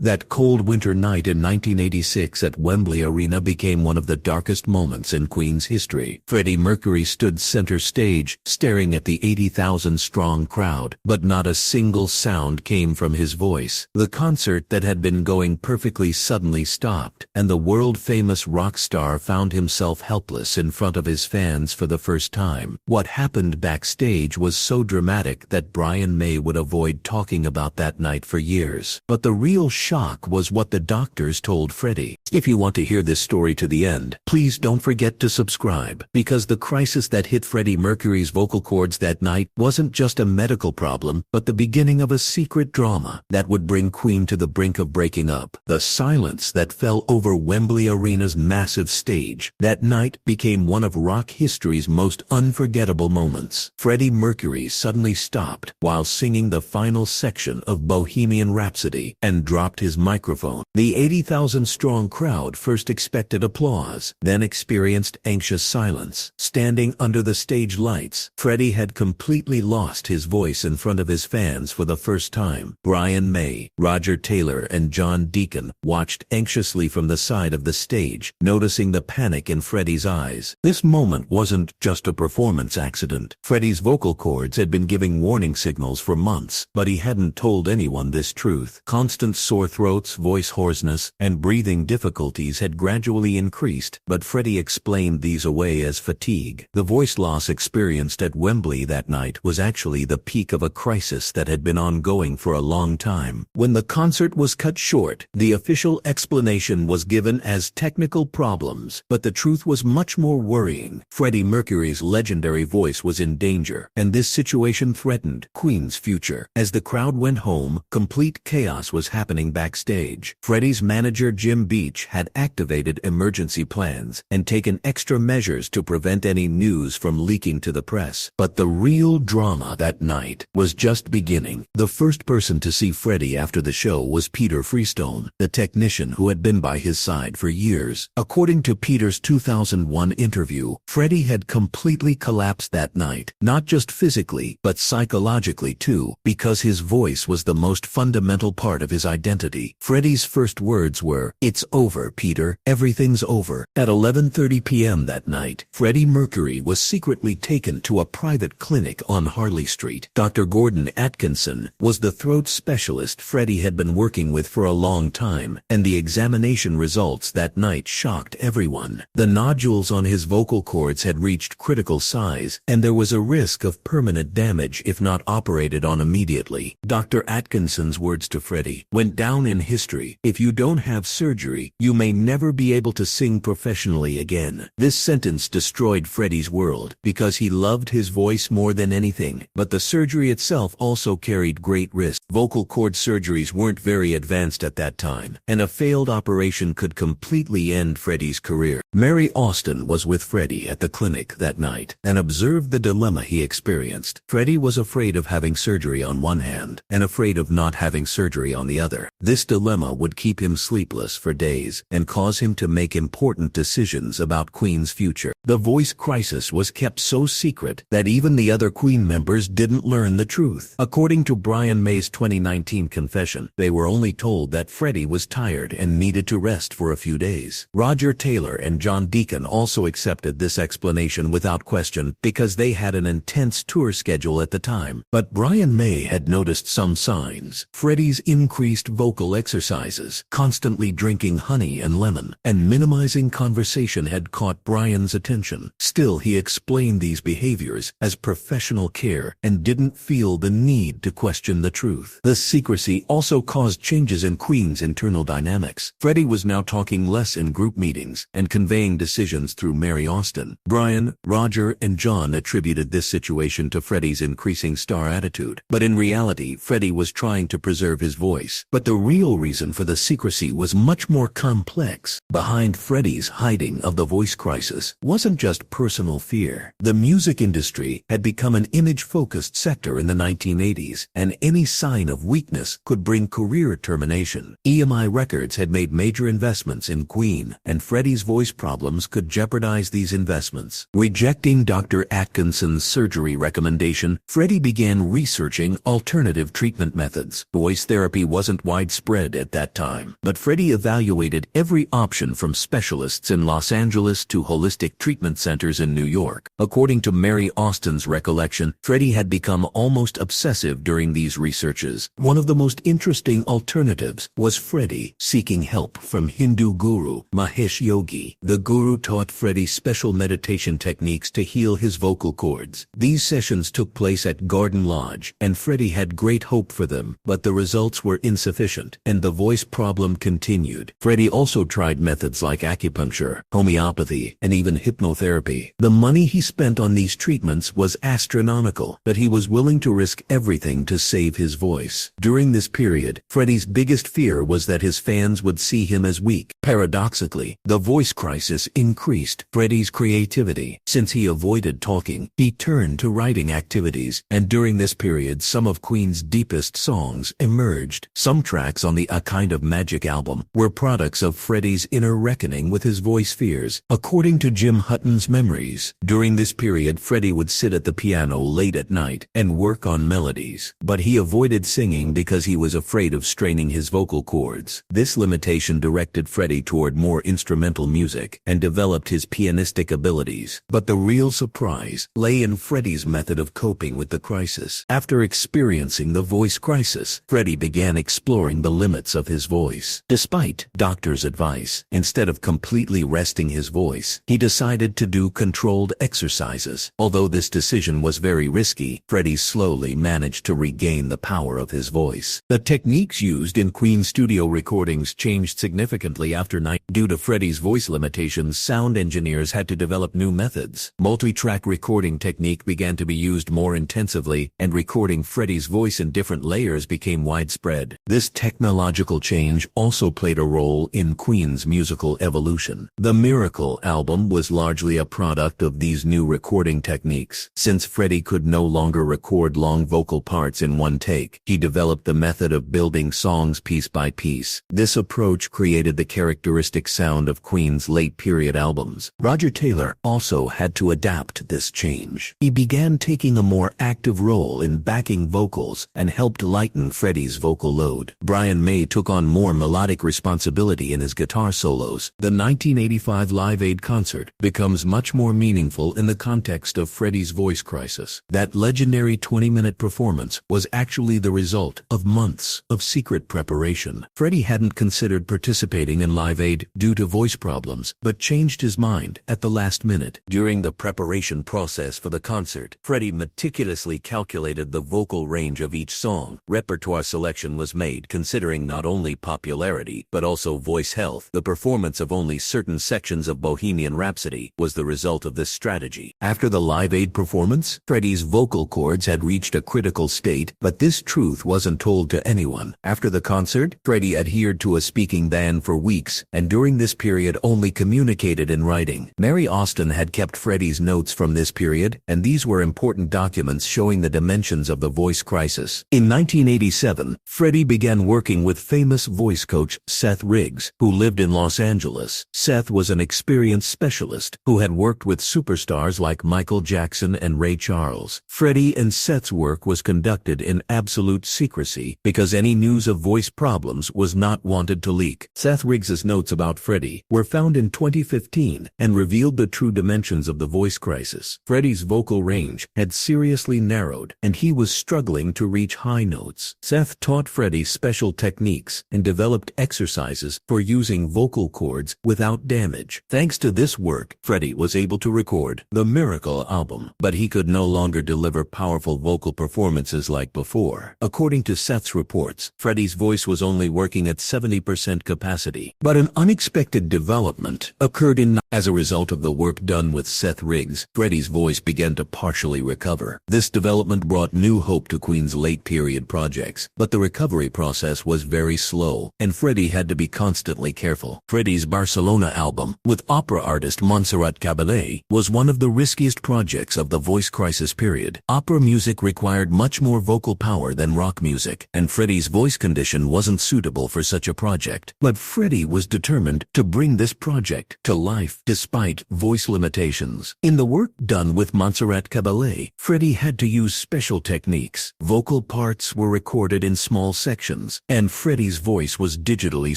That cold winter night in 1986 at Wembley Arena became one of the darkest moments in Queen's history. Freddie Mercury stood center stage, staring at the 80,000-strong crowd, but not a single sound came from his voice. The concert that had been going perfectly suddenly stopped, and the world-famous rock star found himself helpless in front of his fans for the first time. What happened backstage was so dramatic that Brian May would avoid talking about that night for years. But the real shock was what the doctors told Freddie. If you want to hear this story to the end, please don't forget to subscribe, because the crisis that hit Freddie Mercury's vocal cords that night wasn't just a medical problem, but the beginning of a secret drama that would bring Queen to the brink of breaking up. The silence that fell over Wembley Arena's massive stage that night became one of rock history's most unforgettable moments. Freddie Mercury suddenly stopped while singing the final section of Bohemian Rhapsody and dropped his microphone. The 80,000-strong crowd first expected applause, then experienced anxious silence. Standing under the stage lights, Freddie had completely lost his voice in front of his fans for the first time. Brian May, Roger Taylor, and John Deacon watched anxiously from the side of the stage, noticing the panic in Freddie's eyes. This moment wasn't just a performance accident. Freddie's vocal cords had been giving warning signals for months, but he hadn't told anyone this truth. Constant sore throats, voice hoarseness, and breathing difficulties had gradually increased, but Freddie explained these away as fatigue. The voice loss experienced at Wembley that night was actually the peak of a crisis that had been ongoing for a long time. When the concert was cut short, the official explanation was given as technical problems, but the truth was much more worrying. Freddie Mercury's legendary voice was in danger, and this situation threatened Queen's future. As the crowd went home, complete chaos was happening backstage. Freddie's manager Jim Beach had activated emergency plans and taken extra measures to prevent any news from leaking to the press. But the real drama that night was just beginning. The first person to see Freddie after the show was Peter Freestone, the technician who had been by his side for years. According to Peter's 2001 interview, Freddie had completely collapsed that night, not just physically, but psychologically too, because his voice was the most fundamental part of his identity. Freddie's first words were, "It's over, Peter. Everything's over." At 11:30 p.m. that night, Freddie Mercury was secretly taken to a private clinic on Harley Street. Dr. Gordon Atkinson was the throat specialist Freddie had been working with for a long time, and the examination results that night shocked everyone. The nodules on his vocal cords had reached critical size, and there was a risk of permanent damage if not operated on immediately. Dr. Atkinson's words to Freddie went down in history: "If you don't have surgery, you may never be able to sing professionally again." This sentence destroyed Freddie's world, because he loved his voice more than anything. But the surgery itself also carried great risk. Vocal cord surgeries weren't very advanced at that time, and a failed operation could completely end Freddie's career. Mary Austin was with Freddie at the clinic that night and observed the dilemma he experienced. Freddie was afraid of having surgery on one hand and afraid of not having surgery on the other. This dilemma would keep him sleepless for days and cause him to make important decisions about Queen's future. The voice crisis was kept so secret that even the other Queen members didn't learn the truth. According to Brian May's 2019 confession, they were only told that Freddie was tired and needed to rest for a few days. Roger Taylor and John Deacon also accepted this explanation without question because they had an intense tour schedule at the time. But Brian May had noticed some signs. Freddie's increased vocal exercises, constantly drinking honey and lemon, and minimizing conversation had caught Brian's attention. Still, he explained these behaviors as professional care and didn't feel the need to question the truth. The secrecy also caused changes in Queen's internal dynamics. Freddie was now talking less in group meetings and conveying decisions through Mary Austin. Brian, Roger, and John attributed this situation to Freddie's increasing star attitude. But in reality, Freddie was trying to preserve his voice. But the real reason for the secrecy was much more complex. Behind Freddie's hiding of the voice crisis wasn't just personal fear. The music industry had become an image-focused sector in the 1980s, and any sign of weakness could bring career termination. EMI Records had made major investments in Queen, and Freddie's voice problems could jeopardize these investments. Rejecting Dr. Atkinson's surgery recommendation, Freddie began researching alternative treatment methods. Voice therapy wasn't widespread widespread at that time. But Freddie evaluated every option from specialists in Los Angeles to holistic treatment centers in New York. According to Mary Austin's recollection, Freddie had become almost obsessive during these researches. One of the most interesting alternatives was Freddie seeking help from Hindu guru Mahesh Yogi. The guru taught Freddie special meditation techniques to heal his vocal cords. These sessions took place at Garden Lodge, and Freddie had great hope for them, but the results were insufficient, and the voice problem continued. Freddie also tried methods like acupuncture, homeopathy, and even hypnotherapy. The money he spent on these treatments was astronomical, but he was willing to risk everything to save his voice. During this period, Freddie's biggest fear was that his fans would see him as weak. Paradoxically, the voice crisis increased Freddie's creativity. Since he avoided talking, he turned to writing activities, and during this period some of Queen's deepest songs emerged. Some tracks on the A Kind of Magic album were products of Freddie's inner reckoning with his voice fears. According to Jim Hutton's memories, during this period Freddie would sit at the piano late at night and work on melodies, but he avoided singing because he was afraid of straining his vocal cords. This limitation directed Freddie toward more instrumental music and developed his pianistic abilities. But the real surprise lay in Freddie's method of coping with the crisis. After experiencing the voice crisis, Freddie began exploring the limits of his voice. Despite doctors' advice, instead of completely resting his voice, he decided to do controlled exercises. Although this decision was very risky, Freddie slowly managed to regain the power of his voice. The techniques used in Queen studio recordings changed significantly after night. Due to Freddie's voice limitations, sound engineers had to develop new methods. Multi-track recording technique began to be used more intensively, and recording Freddie's voice in different layers became widespread. This technological change also played a role in Queen's musical evolution. The Miracle album was largely a product of these new recording techniques. Since Freddie could no longer record long vocal parts in one take, he developed the method of building songs piece by piece. This approach created the characteristic sound of Queen's late-period albums. Roger Taylor also had to adapt this change. He began taking a more active role in backing vocals and helped lighten Freddie's vocal load. Brian May took on more melodic responsibility in his guitar solos. The 1985 Live Aid concert becomes much more meaningful in the context of Freddie's voice crisis. That legendary 20-minute performance was actually the result of months of secret preparation. Freddie hadn't considered participating in Live Aid due to voice problems, but changed his mind at the last minute. During the preparation process for the concert, Freddie meticulously calculated the vocal range of each song. Repertoire selection was made considering not only popularity, but also voice health. The performance of only certain sections of Bohemian Rhapsody was the result of this strategy. After the Live Aid performance, Freddie's vocal cords had reached a critical state, but this truth wasn't told to anyone. After the concert, Freddie adhered to a speaking ban for weeks, and during this period only communicated in writing. Mary Austin had kept Freddie's notes from this period, and these were important documents showing the dimensions of the voice crisis. In 1987, Freddie began working with famous voice coach Seth Riggs, who lived in Los Angeles. Seth was an experienced specialist who had worked with superstars like Michael Jackson and Ray Charles. Freddie and Seth's work was conducted in absolute secrecy because any news of voice problems was not wanted to leak. Seth Riggs's notes about Freddie were found in 2015 and revealed the true dimensions of the voice crisis. Freddie's vocal range had seriously narrowed, and he was struggling to reach high notes. Seth taught Freddie special techniques and developed exercises for using vocal cords without damage. Thanks to this work, Freddie was able to record the Miracle album, but he could no longer deliver powerful vocal performances like before. According to Seth's reports, Freddie's voice was only working at 70% capacity. But an unexpected development occurred as a result of the work done with Seth Riggs. Freddie's voice began to partially recover. This development brought new hope to Queen's late-period projects, but the recovery process was very slow, and Freddie had to be constantly careful. Freddie's Barcelona album, with opera artist Montserrat Caballé, was one of the riskiest projects of the voice crisis period. Opera music required much more vocal power than rock music, and Freddie's voice condition wasn't suitable for such a project. But Freddie was determined to bring this project to life despite voice limitations. In the work done with Montserrat Caballé, Freddie had to use special techniques. Vocal parts were recorded in small sections, sessions, and Freddie's voice was digitally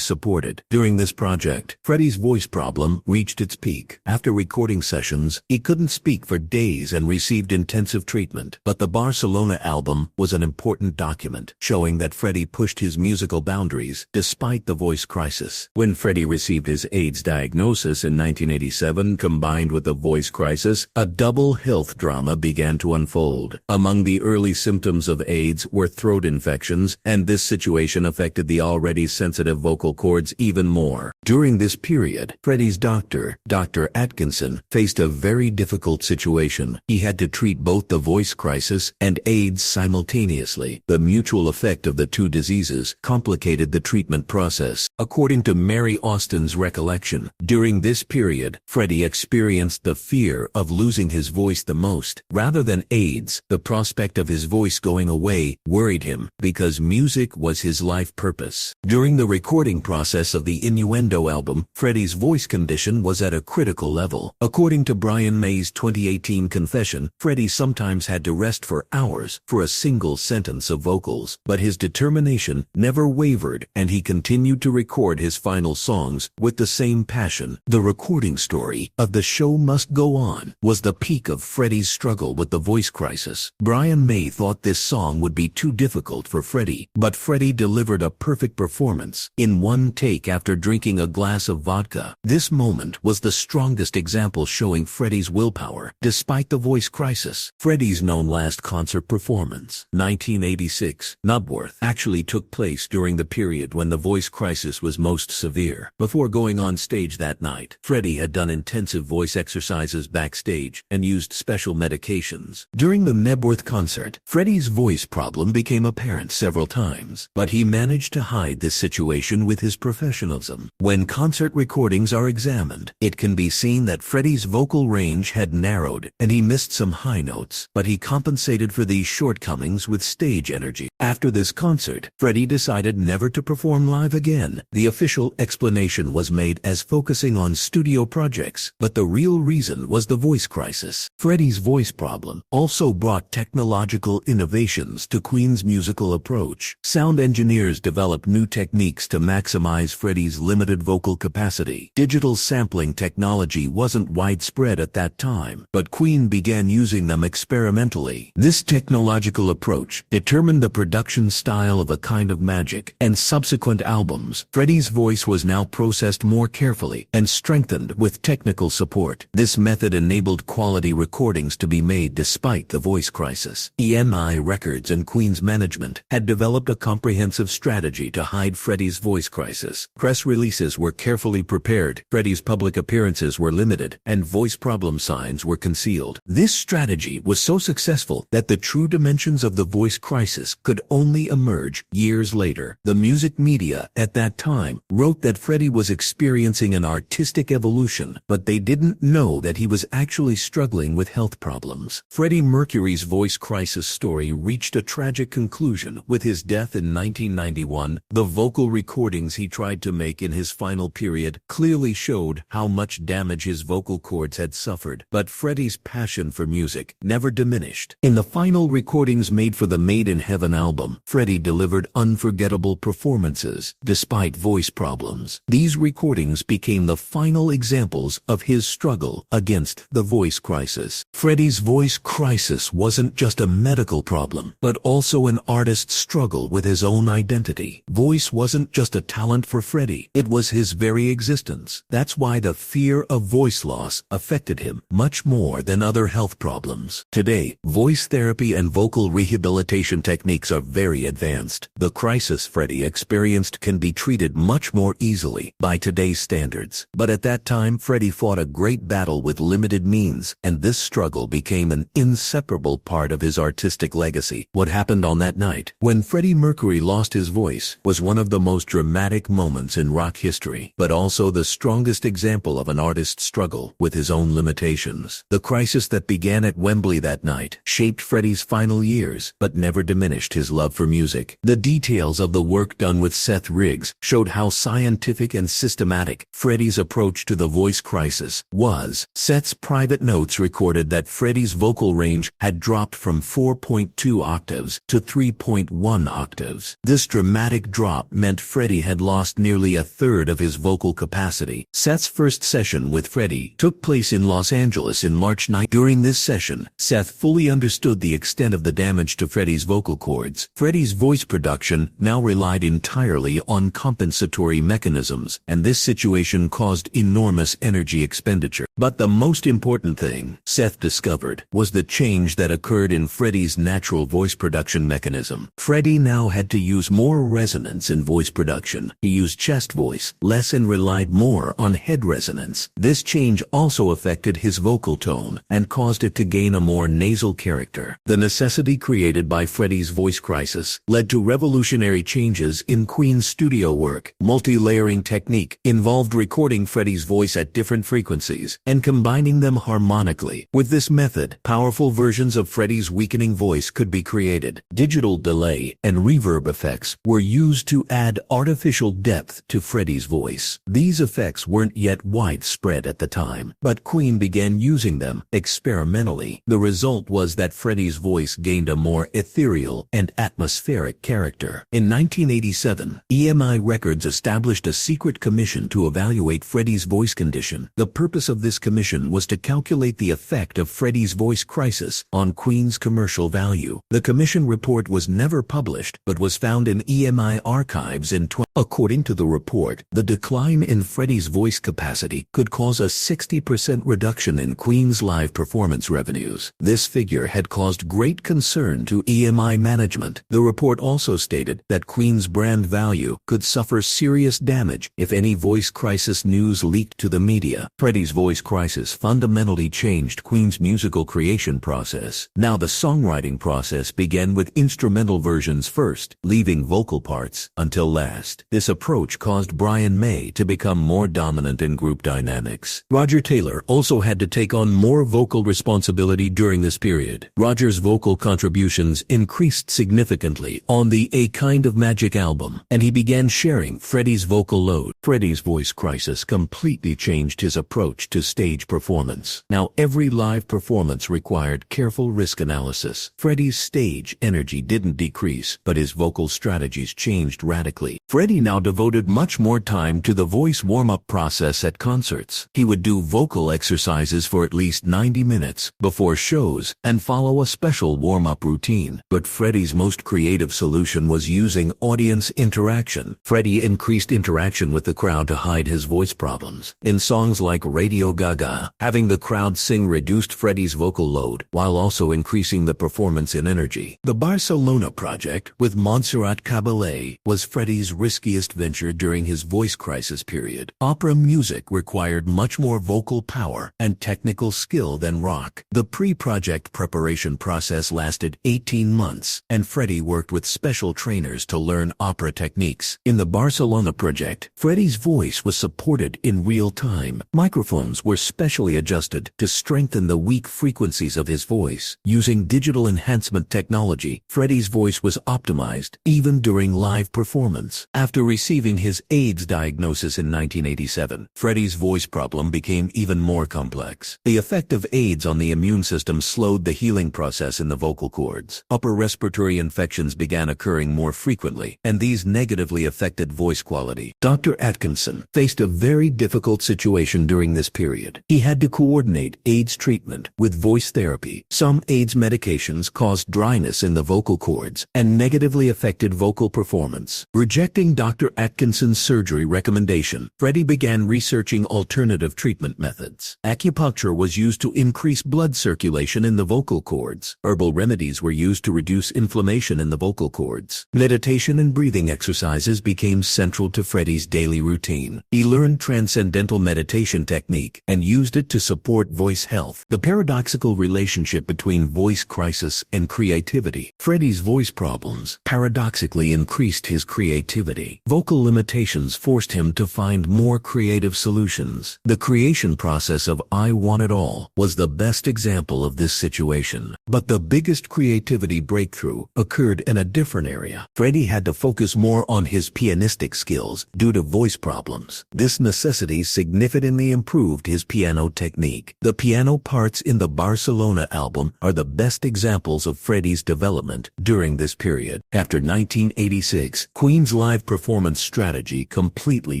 supported. During this project, Freddie's voice problem reached its peak. After recording sessions, he couldn't speak for days and received intensive treatment. But the Barcelona album was an important document, showing that Freddie pushed his musical boundaries despite the voice crisis. When Freddie received his AIDS diagnosis in 1987, combined with the voice crisis, a double health drama began to unfold. Among the early symptoms of AIDS were throat infections, and this situation affected the already sensitive vocal cords even more. During this period, Freddie's doctor, Dr. Atkinson, faced a very difficult situation. He had to treat both the voice crisis and AIDS simultaneously. The mutual effect of the two diseases complicated the treatment process. According to Mary Austin's recollection, during this period, Freddie experienced the fear of losing his voice the most. Rather than AIDS, the prospect of his voice going away worried him because music was his life purpose. During the recording process of the Innuendo album, Freddie's voice condition was at a critical level. According to Brian May's 2018 confession, Freddie sometimes had to rest for hours for a single sentence of vocals, but his determination never wavered and he continued to record his final songs with the same passion. The recording story of The Show Must Go On was the peak of Freddie's struggle with the voice crisis. Brian May thought this song would be too difficult for Freddie, but Freddie delivered a perfect performance in one take after drinking a glass of vodka. This moment was the strongest example showing Freddie's willpower despite the voice crisis. Freddie's known last concert performance, 1986, Knobworth, actually took place during the period when the voice crisis was most severe. Before going on stage that night, Freddie had done intensive voice exercises backstage and used special medications. During the Knobworth concert, Freddie's voice problem became apparent several times, but he managed to hide this situation with his professionalism. When concert recordings are examined, it can be seen that Freddie's vocal range had narrowed and he missed some high notes, but he compensated for these shortcomings with stage energy. After this concert, Freddie decided never to perform live again. The official explanation was made as focusing on studio projects, but the real reason was the voice crisis. Freddie's voice problem also brought technological innovations to Queen's musical approach. Sound engineers developed new techniques to maximize Freddie's limited vocal capacity. Digital sampling technology wasn't widespread at that time, but Queen began using them experimentally. This technological approach determined the production style of A Kind of Magic and subsequent albums. Freddie's voice was now processed more carefully and strengthened with technical support. This method enabled quality recordings to be made despite the voice crisis. EMI Records and Queen's management had developed a comprehensive strategy to hide Freddie's voice crisis. Press releases were carefully prepared, Freddie's public appearances were limited, and voice problem signs were concealed. This strategy was so successful that the true dimensions of the voice crisis could only emerge years later. The music media at that time wrote that Freddie was experiencing an artistic evolution, but they didn't know that he was actually struggling with health problems. Freddie Mercury's voice crisis story reached a tragic conclusion with his death in 1991. The vocal recordings he tried to make in his final period clearly showed how much damage his vocal cords had suffered, but Freddie's passion for music never diminished. In the final recordings made for the Made in Heaven album, Freddie delivered unforgettable performances despite voice problems. These recordings became the final examples of his struggle against the voice crisis. Freddie's voice crisis wasn't just a medical problem, but also an artist's struggle with his own identity. Voice wasn't just a talent for Freddie, it was his very existence. That's why the fear of voice loss affected him much more than other health problems. Today, voice therapy and vocal rehabilitation techniques are very advanced. The crisis Freddie experienced can be treated much more easily by today's standards. But at that time, Freddie fought a great battle with limited means, and this struggle became an inseparable part of his artistic legacy. What happened on that night, when Freddie Mercury lost his voice, was one of the most dramatic moments in rock history, but also the strongest example of an artist's struggle with his own limitations. The crisis that began at Wembley that night shaped Freddie's final years, but never diminished his love for music. The details of the work done with Seth Riggs showed how scientific and systematic Freddie's approach to the voice crisis was. Seth's private notes recorded that Freddie's vocal range had dropped from 4.2 octaves to 3.1 octaves. This This dramatic drop meant Freddie had lost nearly a third of his vocal capacity. Seth's first session with Freddie took place in Los Angeles in March 9. During this session, Seth fully understood the extent of the damage to Freddie's vocal cords. Freddie's voice production now relied entirely on compensatory mechanisms, and this situation caused enormous energy expenditure. But the most important thing Seth discovered was the change that occurred in Freddie's natural voice production mechanism. Freddie now had to use more resonance in voice production. He used chest voice less and relied more on head resonance. This change also affected his vocal tone and caused it to gain a more nasal character. The necessity created by Freddie's voice crisis led to revolutionary changes in Queen's studio work. Multi-layering technique involved recording Freddie's voice at different frequencies and combining them harmonically. With this method, powerful versions of Freddie's weakening voice could be created. Digital delay and reverb effects were used to add artificial depth to Freddie's voice. These effects weren't yet widespread at the time, but Queen began using them experimentally. The result was that Freddie's voice gained a more ethereal and atmospheric character. In 1987, EMI Records established a secret commission to evaluate Freddie's voice condition. The purpose of this commission was to calculate the effect of Freddie's voice crisis on Queen's commercial value. The commission report was never published, but was found in EMI archives in According to the report, the decline in Freddie's voice capacity could cause a 60% reduction in Queen's live performance revenues. This figure had caused great concern to EMI management. The report also stated that Queen's brand value could suffer serious damage if any voice crisis news leaked to the media. Freddie's voice crisis fundamentally changed Queen's musical creation process. Now the songwriting process began with instrumental versions first, leaving vocal parts until last. This approach caused Brian May to become more dominant in group dynamics. Roger Taylor also had to take on more vocal responsibility during this period. Roger's vocal contributions increased significantly on the A Kind of Magic album, and he began sharing Freddie's vocal load. Freddie's voice crisis completely changed his approach to stage performance. Now every live performance required careful risk analysis. Freddie's stage energy didn't decrease, but his vocal strategies changed radically. Freddie now devoted much more time to the voice warm-up process at concerts. He would do vocal exercises for at least 90 minutes before shows and follow a special warm-up routine. But Freddie's most creative solution was using audience interaction. Freddie increased interaction with the crowd to hide his voice problems. In songs like Radio Gaga, having the crowd sing reduced Freddie's vocal load while also increasing the performance in energy. The Barcelona project with Montserrat Caballé was Freddie's riskiest venture during his voice crisis period. Opera music required much more vocal power and technical skill than rock. The pre-project preparation process lasted 18 months, and Freddie worked with special trainers to learn opera techniques. In the Barcelona project, Freddie's voice was supported in real time. Microphones were specially adjusted to strengthen the weak frequencies of his voice. Using digital enhancement technology, Freddie's voice was optimized even during live performance. After receiving his AIDS diagnosis in 1987, Freddie's voice problem became even more complex. The effect of AIDS on the immune system slowed the healing process in the vocal cords. Upper respiratory infections began occurring more frequently, and these negatively affected voice quality. Dr. Atkinson faced a very difficult situation during this period. He had to coordinate AIDS treatment with voice therapy. Some AIDS medications caused dryness in the vocal cords and negatively affected vocal performance. Rejecting Dr. Atkinson's surgery recommendation, Freddie began researching alternative treatment methods. Acupuncture was used to increase blood circulation in the vocal cords. Herbal remedies were used to reduce inflammation in the vocal cords. Meditation and breathing exercises became central to Freddie's daily routine. He learned transcendental meditation technique and used it to support voice health. The paradoxical relationship between voice crisis and creativity. Freddie's voice problems paradoxically increased his creativity. Vocal limitations forced him to find more creative solutions. The creation process of I Want It All was the best example of this situation. But the biggest creativity breakthrough occurred in a different area. Freddie had to focus more on his pianistic skills due to voice problems. This necessity significantly improved his his piano technique. The piano parts in the Barcelona album are the best examples of Freddie's development during this period. After 1986, Queen's live performance strategy completely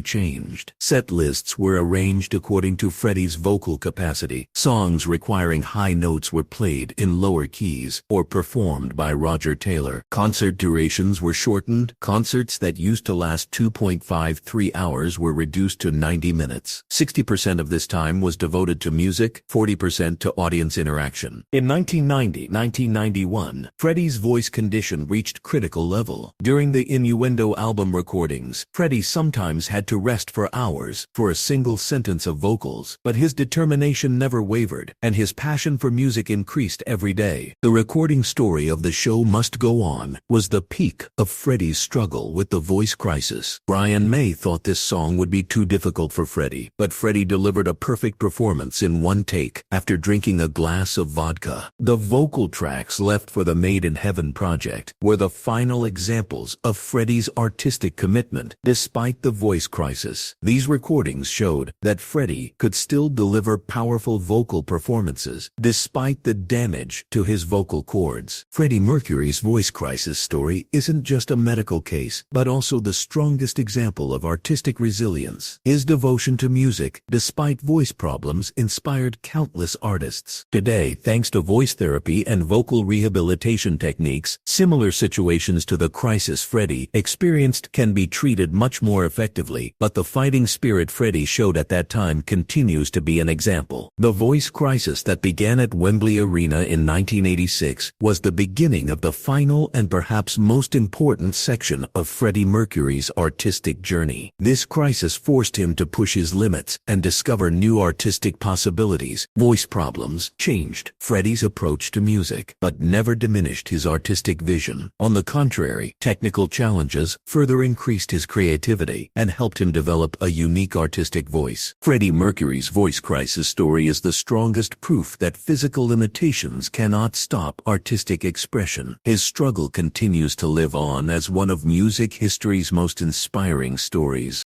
changed. Set lists were arranged according to Freddie's vocal capacity. Songs requiring high notes were played in lower keys or performed by Roger Taylor. Concert durations were shortened. Concerts that used to last 2.53 hours were reduced to 90 minutes. 60% of this time was devoted to music, 40% to audience interaction. In 1990-1991, Freddie's voice condition reached critical level. During the Innuendo album recordings, Freddie sometimes had to rest for hours for a single sentence of vocals, but his determination never wavered, and his passion for music increased every day. The recording story of The Show Must Go On was the peak of Freddie's struggle with the voice crisis. Brian May thought this song would be too difficult for Freddie, but Freddie delivered a perfect performance in one take after drinking a glass of vodka. The vocal tracks left for the Made in Heaven project were the final examples of Freddie's artistic commitment despite the voice crisis. These recordings showed that Freddie could still deliver powerful vocal performances despite the damage to his vocal cords. Freddie Mercury's voice crisis story isn't just a medical case, but also the strongest example of artistic resilience. His devotion to music, despite voice problems, inspired countless artists. Today, thanks to voice therapy and vocal rehabilitation techniques, similar situations to the crisis Freddie experienced can be treated much more effectively, but the fighting spirit Freddie showed at that time continues to be an example. The voice crisis that began at Wembley Arena in 1986 was the beginning of the final and perhaps most important section of Freddie Mercury's artistic journey. This crisis forced him to push his limits and discover new artistic possibilities. Voice problems changed Freddie's approach to music, but never diminished his artistic vision. On the contrary, technical challenges further increased his creativity and helped him develop a unique artistic voice. Freddie Mercury's voice crisis story is the strongest proof that physical limitations cannot stop artistic expression. His struggle continues to live on as one of music history's most inspiring stories.